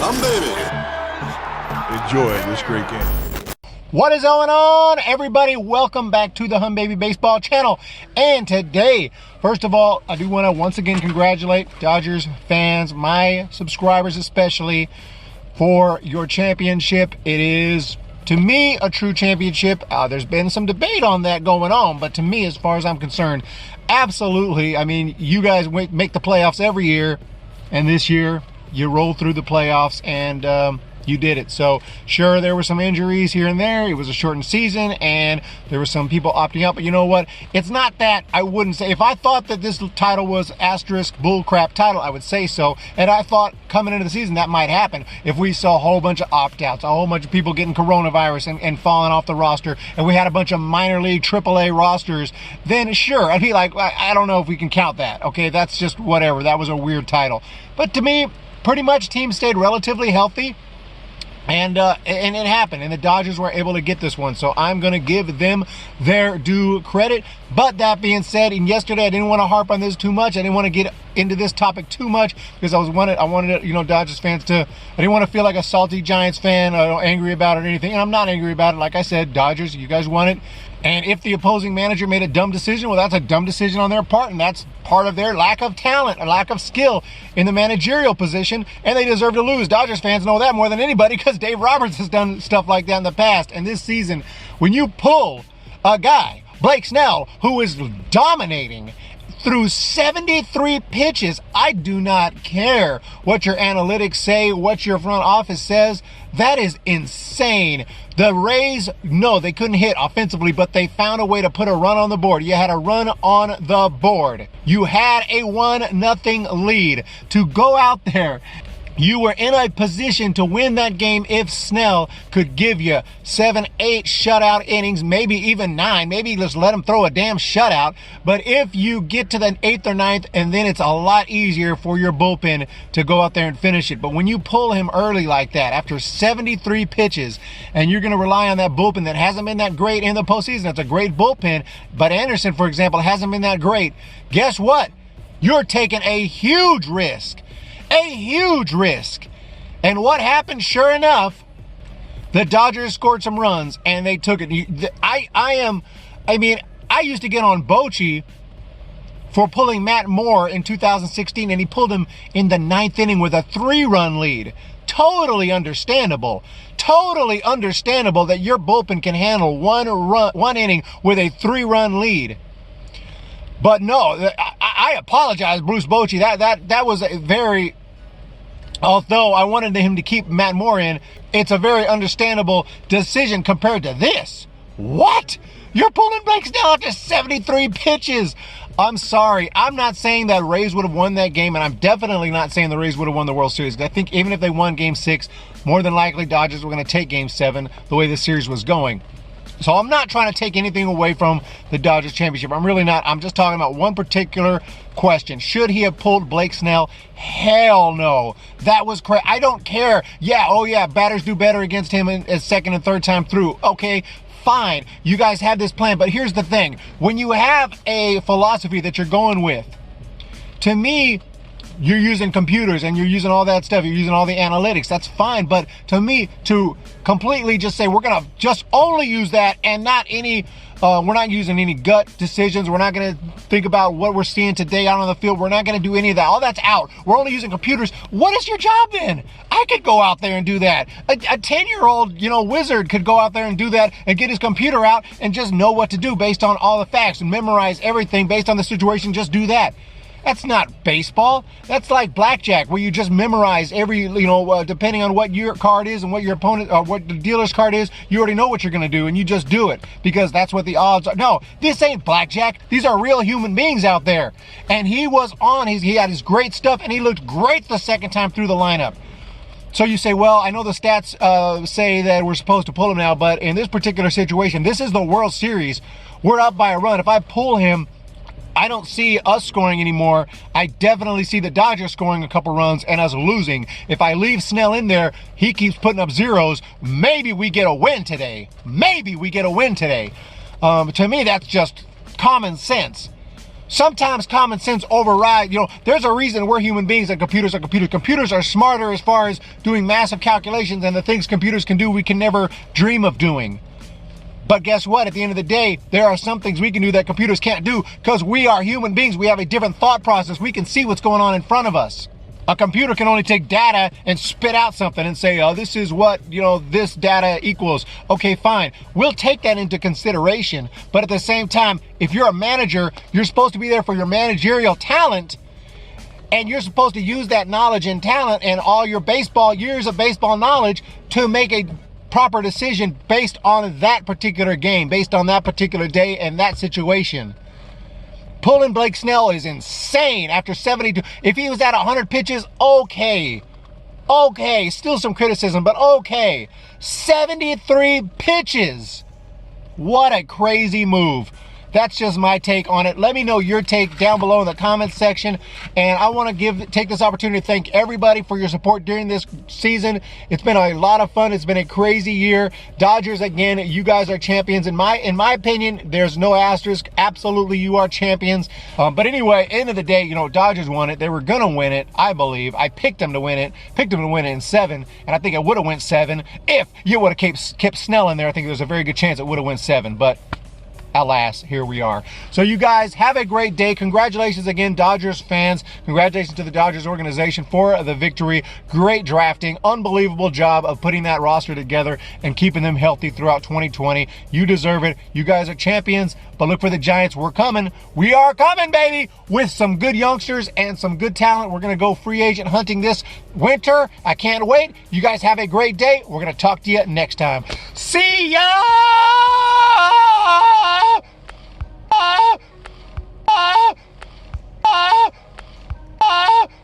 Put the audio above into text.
Humm, baby. Enjoy this great game. What is going on, everybody? Welcome back to the Humm Baby Baseball channel. And today, first of all, I do want to once again congratulate Dodgers fans, my subscribers especially, for your championship. It is, to me, a true championship. There's been some debate on that going on, but to me, as far as I'm concerned, absolutely. I mean, you guys make the playoffs every year, and this year you rolled through the playoffs, and you did it. So sure, there were some injuries here and there. It was a shortened season and there were some people opting out, but you know what? It's not that. I wouldn't say, if I thought that this title was asterisk bullcrap title, I would say so. And I thought coming into the season that might happen if we saw a whole bunch of opt-outs, a whole bunch of people getting coronavirus and falling off the roster, and we had a bunch of minor league AAA rosters, then sure, I'd be like, I don't know if we can count that. Okay, that's just whatever. That was a weird title. But to me, pretty much teams stayed relatively healthy. And it happened, and the Dodgers were able to get this one. So I'm going to give them their due credit. But that being said, and yesterday I didn't want to harp on this too much. I didn't want to get into this topic too much because I wanted Dodgers fans to, I didn't want to feel like a salty Giants fan, angry about it or anything. And I'm not angry about it. Like I said, Dodgers, you guys won it. And if the opposing manager made a dumb decision, well, that's a dumb decision on their part, and that's part of their lack of talent or lack of skill in the managerial position, and they deserve to lose. Dodgers fans know that more than anybody because Dave Roberts has done stuff like that in the past. And this season, when you pull a guy, Blake Snell, who is dominating through 73 pitches, I do not care what your analytics say, what your front office says. That is insane. The Rays, no, they couldn't hit offensively, but they found a way to put a run on the board. You had a run on the board. You had a 1-0 lead. To go out there, you were in a position to win that game if Snell could give you 7, 8 shutout innings, maybe even 9. Maybe just let him throw a damn shutout. But if you get to the 8th or 9th, and then it's a lot easier for your bullpen to go out there and finish it. But when you pull him early like that, after 73 pitches, and you're going to rely on that bullpen that hasn't been that great in the postseason, it's a great bullpen, but Anderson, for example, hasn't been that great. Guess what? You're taking a huge risk. A huge risk. And what happened? Sure enough, the Dodgers scored some runs and they took it. I used to get on Bochy for pulling Matt Moore in 2016, and he pulled him in the 9th inning with a 3-run lead. Totally understandable. Totally understandable that your bullpen can handle one inning with a 3-run lead. But no, I apologize, Bruce Bochy. That was a very, although I wanted him to keep Matt Moore in, it's a very understandable decision compared to this. What? You're pulling Blake Snell after 73 pitches. I'm sorry. I'm not saying that Rays would have won that game, and I'm definitely not saying the Rays would have won the World Series. I think even if they won Game 6, more than likely Dodgers were going to take Game 7 the way the series was going. So I'm not trying to take anything away from the Dodgers championship. I'm really not. I'm just talking about one particular question. Should he have pulled Blake Snell? Hell no. That was crazy. I don't care. Yeah, oh yeah, batters do better against him as second and third time through. Okay, fine. You guys have this plan. But here's the thing. When you have a philosophy that you're going with, to me, you're using computers and you're using all that stuff. You're using all the analytics. That's fine. But to me, to completely just say we're going to just only use that and not any, we're not using any gut decisions. We're not going to think about what we're seeing today out on the field. We're not going to do any of that. All that's out. We're only using computers. What is your job then? I could go out there and do that. A 10-year-old, wizard could go out there and do that and get his computer out and just know what to do based on all the facts and memorize everything based on the situation. Just do that. That's not baseball. That's like blackjack, where you just memorize every, depending on what your card is and what your opponent, or what the dealer's card is, you already know what you're going to do, and you just do it because that's what the odds are. No, this ain't blackjack. These are real human beings out there. And he was on, he had his great stuff, and he looked great the second time through the lineup. So you say, well, I know the stats say that we're supposed to pull him now, but in this particular situation, this is the World Series. We're up by a run. If I pull him, I don't see us scoring anymore. I definitely see the Dodgers scoring a couple runs and us losing. If I leave Snell in there, he keeps putting up zeros. Maybe we get a win today. To me, that's just common sense. Sometimes common sense overrides. There's a reason we're human beings and computers are computers. Computers are smarter as far as doing massive calculations, and the things computers can do we can never dream of doing. But guess what? At the end of the day, there are some things we can do that computers can't do because we are human beings. We have a different thought process. We can see what's going on in front of us. A computer can only take data and spit out something and say, oh, this is what, this data equals. Okay, fine. We'll take that into consideration. But at the same time, if you're a manager, you're supposed to be there for your managerial talent, and you're supposed to use that knowledge and talent and all your years of baseball knowledge to make a proper decision based on that particular game, based on that particular day and that situation. Pulling Blake Snell is insane after 72. If he was at 100 pitches, okay. Still some criticism, but okay. 73 pitches. What a crazy move. That's just my take on it. Let me know your take down below in the comments section. And I want to take this opportunity to thank everybody for your support during this season. It's been a lot of fun. It's been a crazy year. Dodgers, again, you guys are champions. In my opinion, there's no asterisk. Absolutely, you are champions. But anyway, end of the day, Dodgers won it. They were going to win it, I believe. I picked them to win it. Picked them to win it in 7. And I think it would have went 7 if you would have kept Snell in there. I think there's a very good chance it would have went 7. But alas, here we are. So you guys have a great day. Congratulations again, Dodgers fans. Congratulations to the Dodgers organization for the victory. Great drafting. Unbelievable job of putting that roster together and keeping them healthy throughout 2020. You deserve it. You guys are champions. But look for the Giants. We're coming. We are coming, baby, with some good youngsters and some good talent. We're going to go free agent hunting this winter. I can't wait. You guys have a great day. We're going to talk to you next time. See ya!